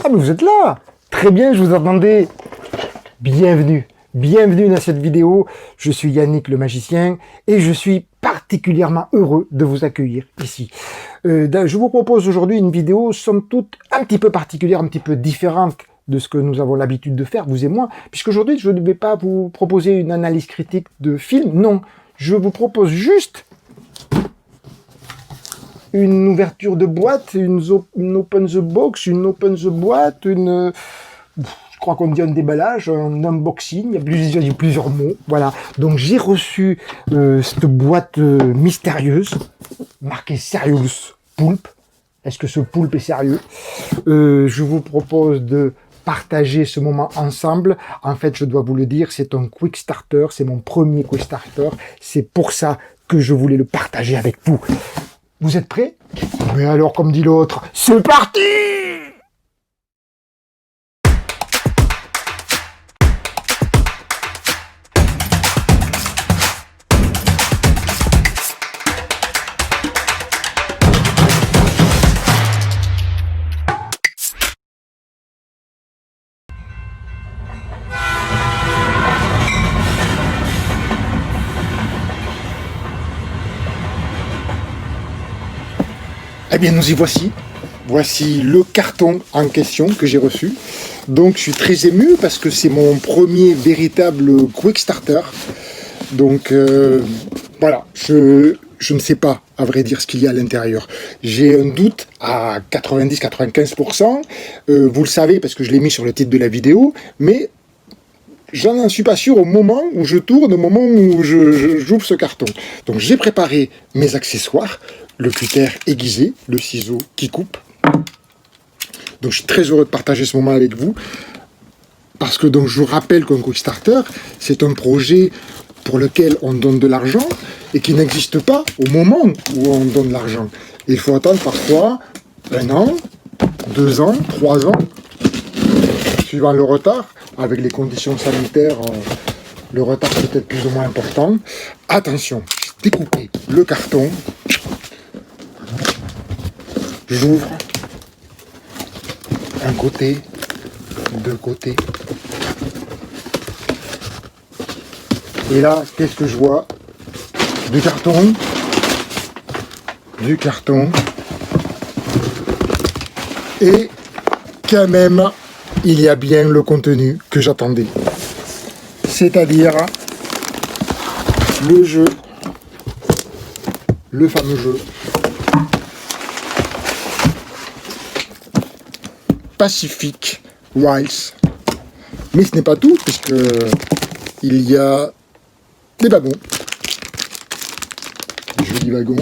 Ah mais vous êtes là! Très bien, je vous attendais. Bienvenue. Bienvenue dans cette vidéo. Je suis Yannick le magicien et je suis particulièrement heureux de vous accueillir ici. Je vous propose aujourd'hui une vidéo somme toute un petit peu particulière, un petit peu différente de ce que nous avons l'habitude de faire, vous et moi, puisqu'aujourd'hui je ne vais pas vous proposer une analyse critique de film, non, je vous propose juste une ouverture de boîte, une open the box, une open the boîte, je crois qu'on dit un déballage, un unboxing, il y a plusieurs mots, voilà. Donc j'ai reçu cette boîte mystérieuse, marquée Serious Poulpe. Est-ce que ce poulpe est sérieux? Je vous propose de partager ce moment ensemble. En fait, je dois vous le dire, c'est un quick starter, c'est mon premier quick starter. C'est pour ça que je voulais le partager avec vous. Vous êtes prêts? Mais alors, comme dit l'autre, c'est parti! Eh bien, nous y voici. Voici le carton en question que j'ai reçu. Donc, je suis très ému parce que c'est mon premier véritable quick starter. Donc, voilà, je ne sais pas, à vrai dire, ce qu'il y a à l'intérieur. J'ai un doute à 90-95%. Vous le savez parce que je l'ai mis sur le titre de la vidéo, mais j'en suis pas sûr au moment où je tourne, au moment où j'ouvre ce carton. Donc, j'ai préparé mes accessoires. Le cutter aiguisé, le ciseau qui coupe. Donc je suis très heureux de partager ce moment avec vous, parce que donc je vous rappelle qu'un quick starter, c'est un projet pour lequel on donne de l'argent et qui n'existe pas au moment où on donne l'argent. Il faut attendre parfois 1 an, 2 ans, 3 ans, suivant le retard. Avec les conditions sanitaires, le retard peut être plus ou moins important. Attention, découpez le carton. J'ouvre un côté, 2 côtés. Et là, qu'est-ce que je vois? Du carton. Et quand même, il y a bien le contenu que j'attendais. C'est-à-dire le jeu, le fameux jeu. Pacific Wilds. Mais ce n'est pas tout, puisque il y a des wagons. Des jolis wagons.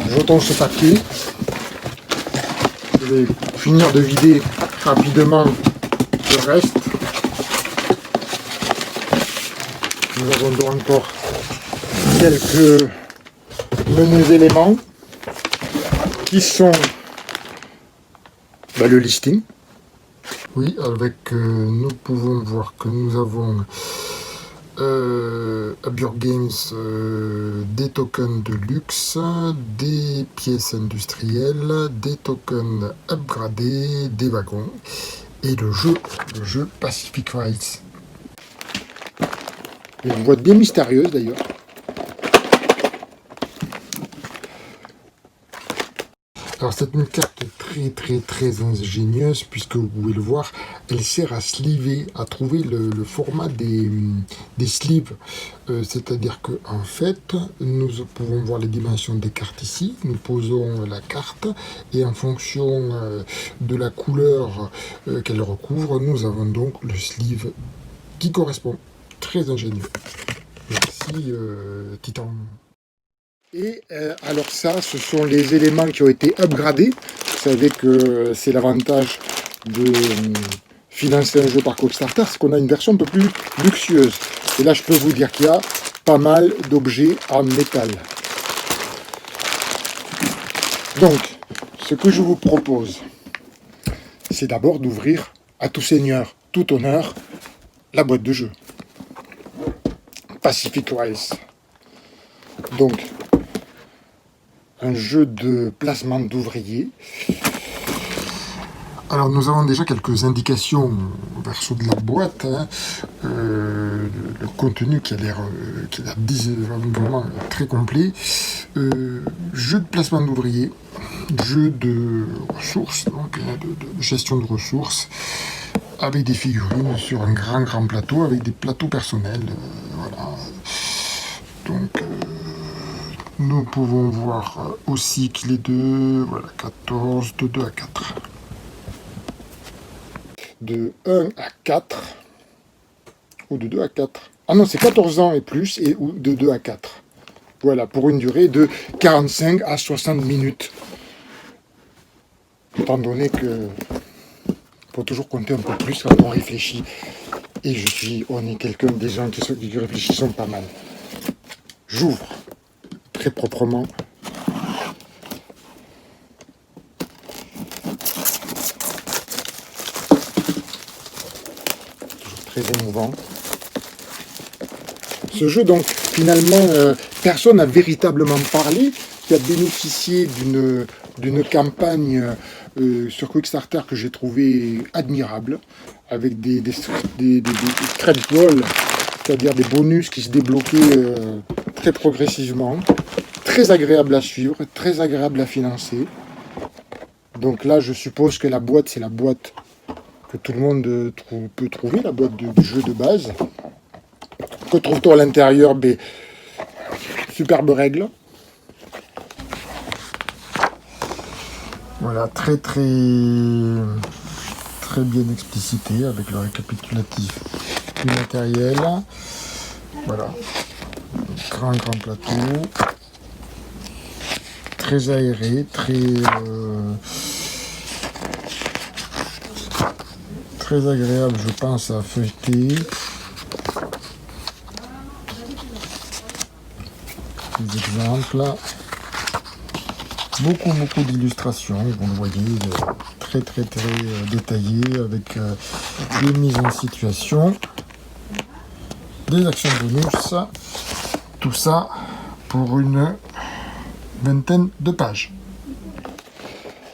Jetons ce papier. Je vais finir de vider rapidement le reste. Nous avons donc encore quelques menus éléments qui sont le listing. Oui, avec nous pouvons voir que nous avons à Burg Games des tokens de luxe, des pièces industrielles, des tokens upgradés, des wagons et le jeu Pacific Wilds. Une boîte bien mystérieuse d'ailleurs. Alors c'est une carte très ingénieuse, puisque vous pouvez le voir, elle sert à sliver, à trouver le format des sleeves. C'est-à-dire que en fait, nous pouvons voir les dimensions des cartes ici, nous posons la carte, et en fonction de la couleur qu'elle recouvre, nous avons donc le sleeve qui correspond. Très ingénieux. Merci Titan. Et alors ça, ce sont les éléments qui ont été upgradés. Vous savez que c'est l'avantage de financer un jeu par Kickstarter, c'est qu'on a une version un peu plus luxueuse. Et là, je peux vous dire qu'il y a pas mal d'objets en métal. Donc, ce que je vous propose, c'est d'abord d'ouvrir à tout seigneur, tout honneur, la boîte de jeu. Pacific Rise. Donc, un jeu de placement d'ouvriers. Alors, nous avons déjà quelques indications au verso de la boîte. Le contenu qui a l'air vraiment très complet. Jeu de placement d'ouvriers, jeu de ressources, donc de gestion de ressources, avec des figurines sur un grand plateau, avec des plateaux personnels. Voilà. Donc, nous pouvons voir aussi qu'il est de 14, de 2 à 4. De 1 à 4, ou de 2 à 4. Ah non, c'est 14 ans et plus, ou de 2 à 4. Voilà, pour une durée de 45 à 60 minutes. Étant donné que faut toujours compter un peu plus quand on réfléchit. Et on est quelqu'un des gens qui réfléchissent pas mal. J'ouvre très proprement. Très émouvant. Ce jeu, donc, finalement, personne n'a véritablement parlé, qui a bénéficié d'une campagne sur Quickstarter que j'ai trouvé admirable, avec des stretch goals, c'est-à-dire des bonus qui se débloquaient très progressivement, très agréable à suivre, très agréable à financer. Donc là, je suppose que la boîte, c'est la boîte que tout le monde peut trouver, la boîte du jeu de base. Que trouve-t-on à l'intérieur? Superbe règles. Voilà, très bien explicité avec le récapitulatif du matériel. Voilà, grand plateau, très aéré, très agréable, je pense, à feuilleter. Des exemples, beaucoup d'illustrations, vous le voyez, très détaillées, avec des mises en situation, des actions bonus, tout ça pour une vingtaine de pages.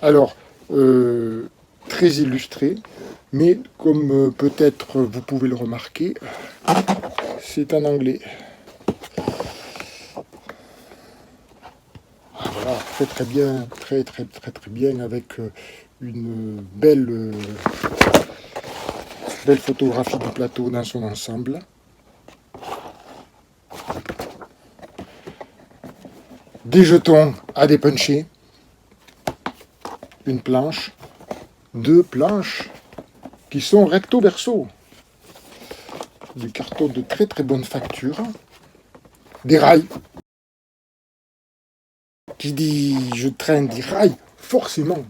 Alors, très illustré, mais comme peut-être vous pouvez le remarquer, c'est en anglais. Voilà, très bien, très bien, avec une belle photographie du plateau dans son ensemble. Des jetons à dépuncher, une planche, 2 planches qui sont recto verso, du carton de très bonne facture, des rails. Qui dit je traîne dit rail, forcément.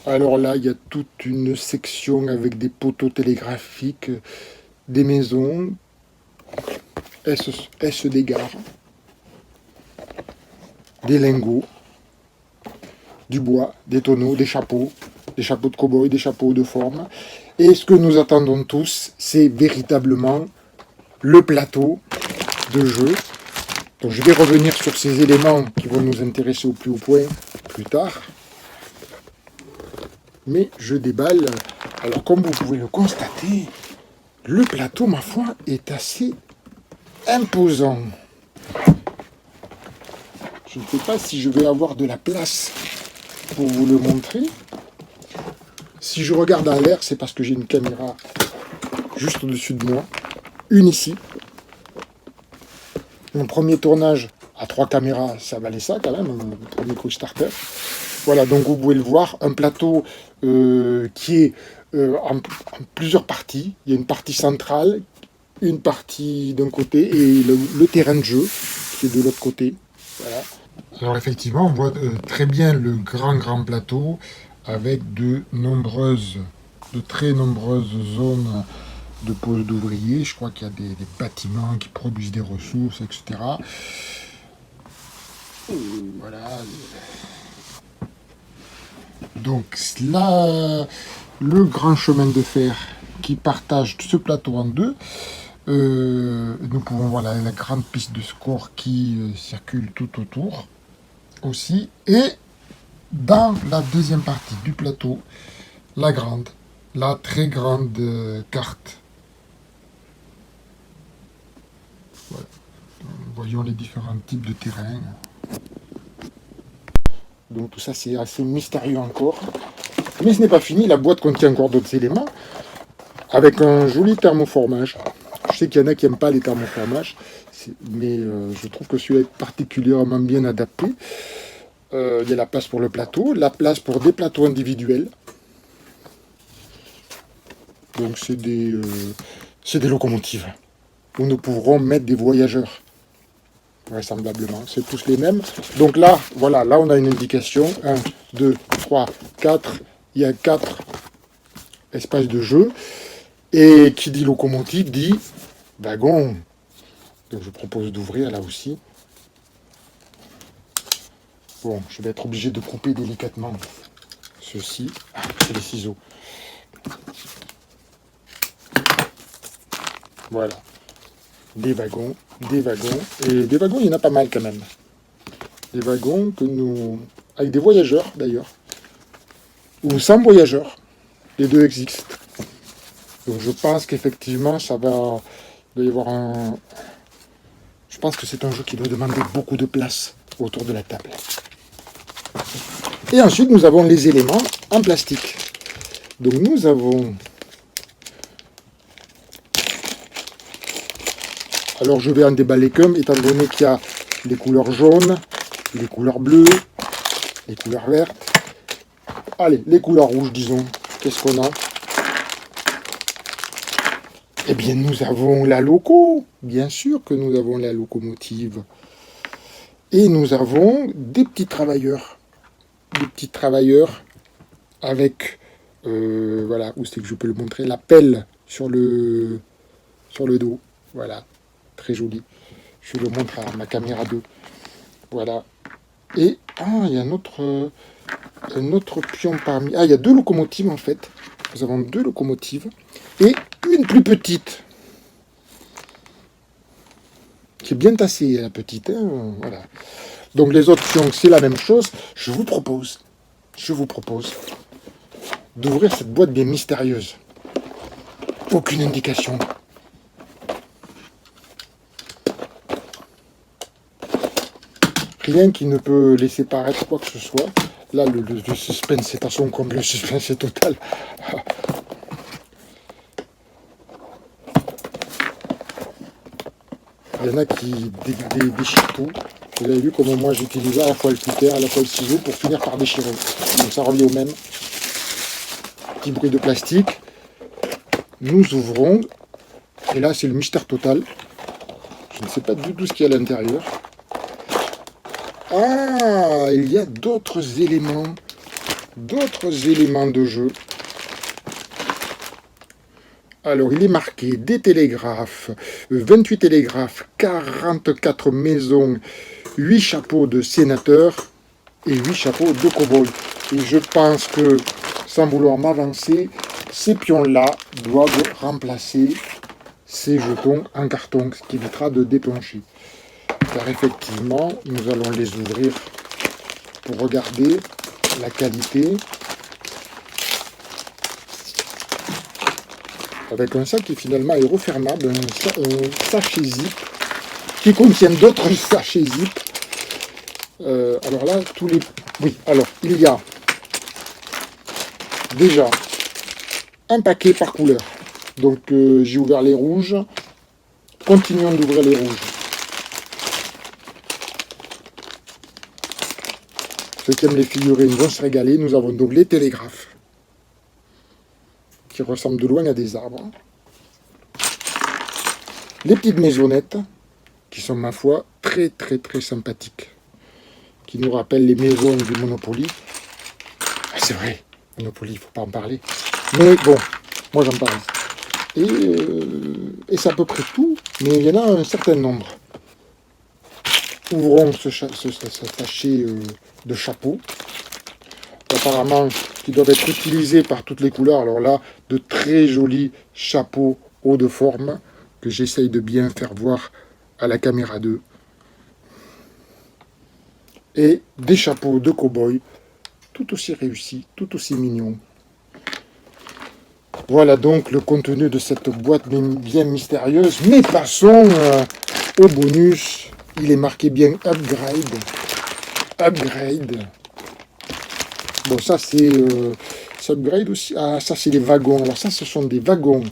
Alors là, il y a toute une section avec des poteaux télégraphiques, des maisons, des gares, des lingots, du bois, des tonneaux, des chapeaux de cow-boy, des chapeaux de forme. Et ce que nous attendons tous, c'est véritablement le plateau de jeu. Donc je vais revenir sur ces éléments qui vont nous intéresser au plus haut point plus tard. Mais je déballe. Alors comme vous pouvez le constater, le plateau, ma foi, est assez imposant. Je ne sais pas si je vais avoir de la place pour vous le montrer. Si je regarde en l'air, c'est parce que j'ai une caméra juste au-dessus de moi. Une ici. Mon premier tournage à 3 caméras, ça valait ça quand même, mon premier Quickstarter. Voilà, donc vous pouvez le voir, un plateau qui est en plusieurs parties. Il y a une partie centrale, une partie d'un côté et le terrain de jeu qui est de l'autre côté. Voilà. Alors effectivement, on voit très bien le grand plateau avec de très nombreuses zones de pose d'ouvriers. Je crois qu'il y a des bâtiments qui produisent des ressources, etc. Voilà. Donc là, le grand chemin de fer qui partage ce plateau en deux. Nous pouvons voir la grande piste de score qui circule tout autour aussi. Et dans la deuxième partie du plateau, la très grande carte. Voilà. Voyons les différents types de terrains. Donc tout ça c'est assez mystérieux encore. Mais ce n'est pas fini, la boîte contient encore d'autres éléments, avec un joli thermoformage. Je sais qu'il y en a qui n'aiment pas les thermoformages, mais je trouve que celui-là est particulièrement bien adapté. Il y a la place pour le plateau, la place pour des plateaux individuels. Donc c'est des locomotives où nous pourrons mettre des voyageurs. Vraisemblablement, c'est tous les mêmes. Donc là, voilà, là on a une indication. 1, 2, 3, 4. Il y a 4 espaces de jeu. Et qui dit locomotive dit wagon. Donc je propose d'ouvrir là aussi. Bon, je vais être obligé de couper délicatement ceci. Ah, c'est les ciseaux. Voilà. Des wagons. Et des wagons, il y en a pas mal quand même. Des wagons avec des voyageurs d'ailleurs. Ou sans voyageurs. Les deux existent. Donc je pense qu'effectivement, il doit y avoir un... Je pense que c'est un jeu qui doit demander beaucoup de place autour de la table. Et ensuite, nous avons les éléments en plastique. Donc nous avons... Alors je vais en déballer qu'un, étant donné qu'il y a les couleurs jaunes, les couleurs bleues, les couleurs vertes. Allez, les couleurs rouges, disons. Qu'est-ce qu'on a? Eh bien, nous avons la loco. Bien sûr que nous avons la locomotive. Et nous avons des petits travailleurs. Des petits travailleurs avec, voilà, où c'est que je peux le montrer, la pelle sur le dos. Voilà, très joli. Je le montre à ma caméra 2. Voilà. Et, il y a un autre pion parmi... Ah, il y a 2 locomotives en fait. Nous avons 2 locomotives. Et une plus petite. Qui est bien tassée, la petite. Hein, voilà. Donc les autres pions, c'est la même chose. Je vous propose d'ouvrir cette boîte bien mystérieuse. Aucune indication. Rien qui ne peut laisser paraître quoi que ce soit. Là, le suspense est à son comble, le suspense est total. Il y en a qui déchirent tout. Vous avez vu comment moi j'utilise à la fois le cutter, à la fois le ciseau pour finir par déchirer. Donc ça revient au même. Petit bruit de plastique. Nous ouvrons. Et là c'est le mystère total. Je ne sais pas du tout ce qu'il y a à l'intérieur. Ah, il y a d'autres éléments de jeu. Alors, il est marqué des télégraphes, 28 télégraphes, 44 maisons, 8 chapeaux de sénateurs et 8 chapeaux de cow-boy. Et je pense que, sans vouloir m'avancer, ces pions-là doivent remplacer ces jetons en carton, ce qui évitera de déclencher. Car effectivement, nous allons les ouvrir pour regarder la qualité. Avec un sac qui finalement est refermable, un sachet zip, qui contient d'autres sachets zip. Alors là, Oui, alors, il y a déjà un paquet par couleur. Donc, j'ai ouvert les rouges. Continuons d'ouvrir les rouges. Ceux qui aiment les figurines vont se régaler. Nous avons donc les télégraphes, qui ressemblent de loin à des arbres. Les petites maisonnettes, qui sont, ma foi, très très très sympathiques. Qui nous rappellent les maisons du Monopoly. Ah, c'est vrai, Monopoly, il ne faut pas en parler. Mais bon, moi j'en parle. Et c'est à peu près tout, mais il y en a un certain nombre. Ouvrons ce sachet de chapeaux. Apparemment, qui doivent être utilisés par toutes les couleurs. Alors là, de très jolis chapeaux hauts de forme que j'essaye de bien faire voir à la caméra 2. Et des chapeaux de cow-boy, tout aussi réussis, tout aussi mignons. Voilà donc le contenu de cette boîte bien mystérieuse. Mais passons au bonus. Il est marqué bien upgrade. Upgrade. Bon, ça c'est upgrade aussi. Ah, ça c'est les wagons. Alors ça, ce sont des wagons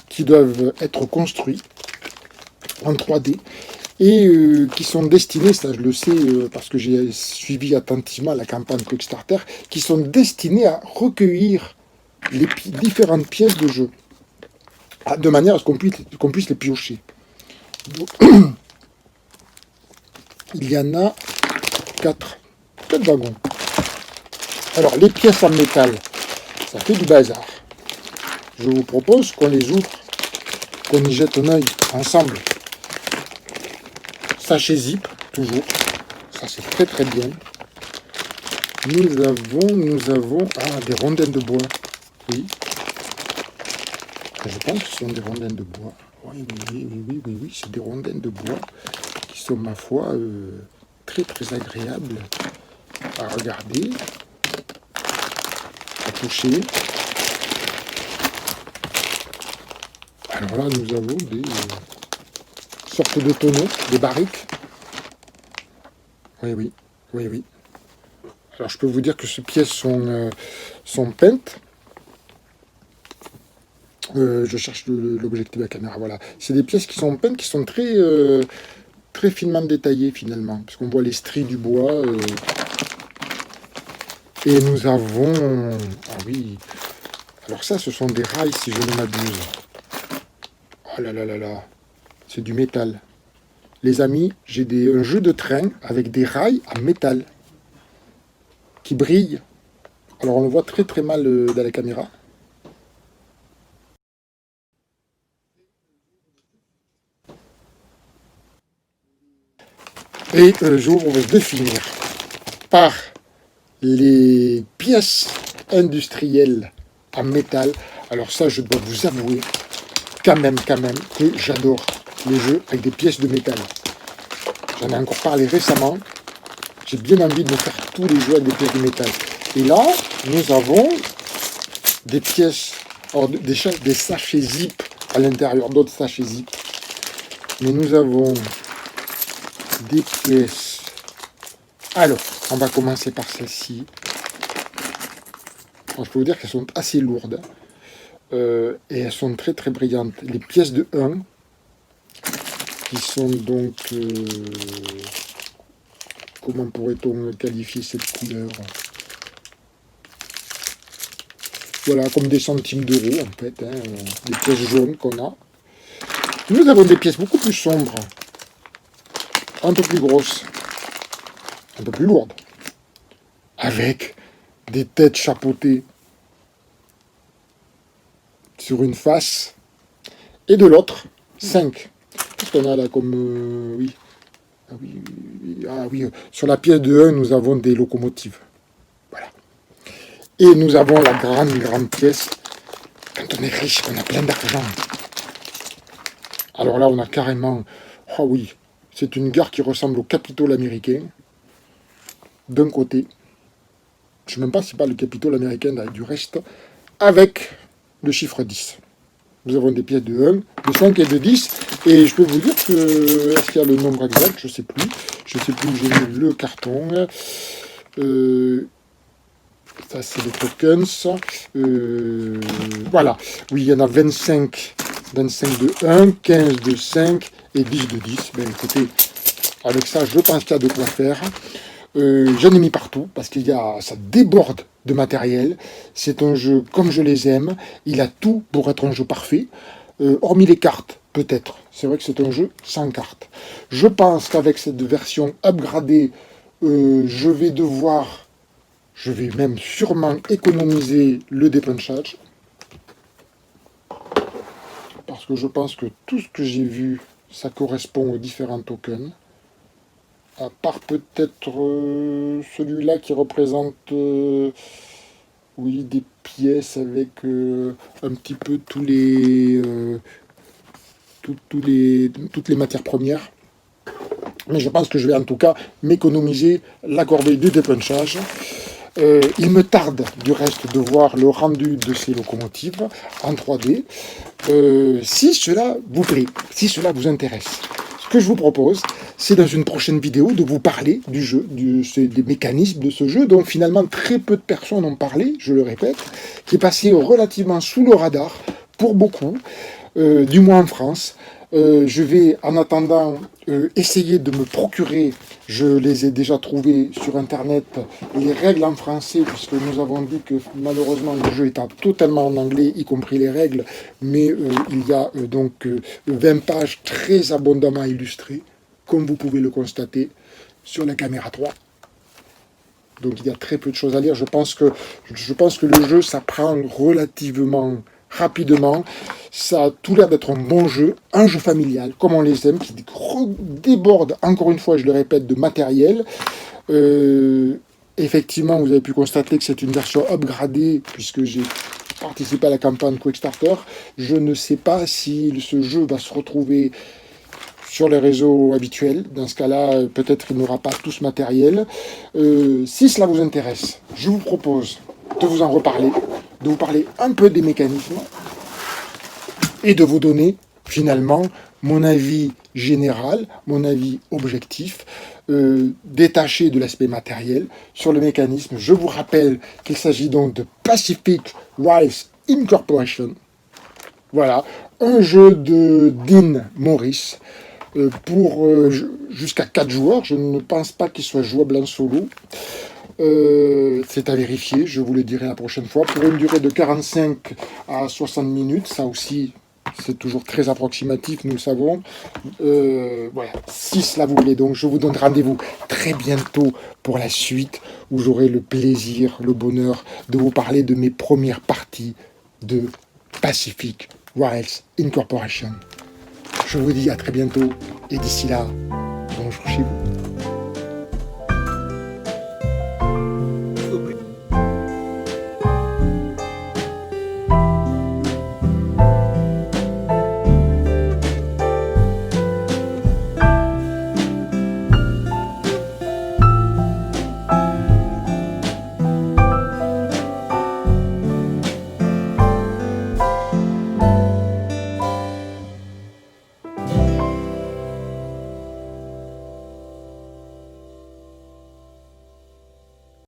qui doivent être construits en 3D et qui sont destinés, ça je le sais parce que j'ai suivi attentivement la campagne Quickstarter, qui sont destinés à recueillir les différentes pièces de jeu, de manière à ce qu'on puisse les piocher. Donc, il y en a 4 wagons. Alors, les pièces en métal, ça fait du bazar. Je vous propose qu'on les ouvre, qu'on y jette un œil ensemble. Sachet zip, toujours. Ça, c'est très très bien. Nous avons des rondelles de bois. Oui. Je pense que ce sont des rondelles de bois. Oui, c'est des rondelles de bois qui sont, ma foi, très très agréables à regarder, à toucher. Alors là, nous avons des sortes de tonneaux, des barriques. Oui. Alors je peux vous dire que ces pièces sont peintes. Je cherche l'objectif de la caméra, voilà. C'est des pièces qui sont peintes, qui sont très, très finement détaillées finalement, parce qu'on voit les stries du bois. Et nous avons... Ah oui. Alors ça, ce sont des rails, si je ne m'abuse. Oh là là là là. C'est du métal. Les amis, j'ai un jeu de train avec des rails en métal qui brillent. Alors on le voit très très mal dans la caméra. Et je vous propose de finir par les pièces industrielles en métal. Alors ça, je dois vous avouer quand même que j'adore les jeux avec des pièces de métal. J'en ai encore parlé récemment. J'ai bien envie de me faire tous les jeux avec des pièces de métal. Et là, nous avons des pièces, des sachets zip à l'intérieur, d'autres sachets zip. Mais nous avons des pièces. Alors, on va commencer par celle-ci. Je peux vous dire qu'elles sont assez lourdes. Et elles sont très très brillantes. Les pièces de 1, qui sont donc... comment pourrait-on qualifier cette couleur? Voilà, comme des centimes d'euros en fait, hein, des pièces jaunes qu'on a. Nous avons des pièces beaucoup plus sombres, un peu plus grosses, un peu plus lourdes, avec des têtes chapeautées sur une face, et de l'autre, 5. Qu'est-ce qu'on a là comme... oui. Ah oui, sur la pièce de 1, nous avons des locomotives. Voilà. Et nous avons la grande pièce, quand on est riche, qu'on a plein d'argent. Alors là, on a carrément... Ah oui, c'est une gare qui ressemble au Capitole américain. D'un côté. Je ne sais même pas si c'est pas le Capitole américain du reste. Avec le chiffre 10. Nous avons des pièces de 1, de 5 et de 10. Et je peux vous dire que... Est-ce qu'il y a le nombre exact? Je ne sais plus. Je ne sais plus où j'ai mis le carton. Ça, c'est les tokens. Voilà. Oui, il y en a 25 de 1, 15 de 5 et 10 de 10. Ben écoutez, avec ça, je pense qu'il y a de quoi faire. J'en ai mis partout parce ça déborde de matériel. C'est un jeu comme je les aime. Il a tout pour être un jeu parfait. Hormis les cartes, peut-être. C'est vrai que c'est un jeu sans cartes. Je pense qu'avec cette version upgradée, je vais même sûrement économiser le dépunchage. Parce que je pense que tout ce que j'ai vu, ça correspond aux différents tokens. À part peut-être celui-là qui représente... oui, pièce avec un petit peu toutes les matières premières. Mais je pense que je vais en tout cas m'économiser la corbeille de dépunchage. Il me tarde du reste de voir le rendu de ces locomotives en 3D. Si cela vous plaît, si cela vous intéresse, ce que je vous propose, c'est dans une prochaine vidéo de vous parler du jeu, des mécanismes de ce jeu dont finalement très peu de personnes ont parlé, je le répète, qui est passé relativement sous le radar pour beaucoup, du moins en France. Je vais en attendant essayer de me procurer, je les ai déjà trouvées sur internet, les règles en français, puisque nous avons vu que malheureusement le jeu étant totalement en anglais, y compris les règles, mais il y a donc 20 pages très abondamment illustrées, comme vous pouvez le constater sur la caméra 3. Donc il y a très peu de choses à lire. Je pense que le jeu s'apprend relativement rapidement. Ça a tout l'air d'être un bon jeu, un jeu familial, comme on les aime, qui déborde, encore une fois, je le répète, de matériel. Effectivement, vous avez pu constater que c'est une version upgradée, puisque j'ai participé à la campagne Quickstarter. Je ne sais pas si ce jeu va se retrouver sur les réseaux habituels. Dans ce cas-là, peut-être il n'aura pas tout ce matériel. Si cela vous intéresse, je vous propose de vous en reparler, de vous parler un peu des mécanismes et de vous donner finalement mon avis général, mon avis objectif, détaché de l'aspect matériel sur le mécanisme. Je vous rappelle qu'il s'agit donc de Pacific Wilds Incorporation. Voilà, un jeu de Dean Morris pour jusqu'à 4 joueurs. Je ne pense pas qu'il soit jouable en solo. C'est à vérifier, je vous le dirai la prochaine fois. Pour une durée de 45 à 60 minutes, ça aussi, c'est toujours très approximatif, nous le savons. Voilà, si cela vous plaît, donc je vous donne rendez-vous très bientôt pour la suite, où j'aurai le plaisir, le bonheur de vous parler de mes premières parties de Pacific Wilds Incorporation. Je vous dis à très bientôt, et d'ici là,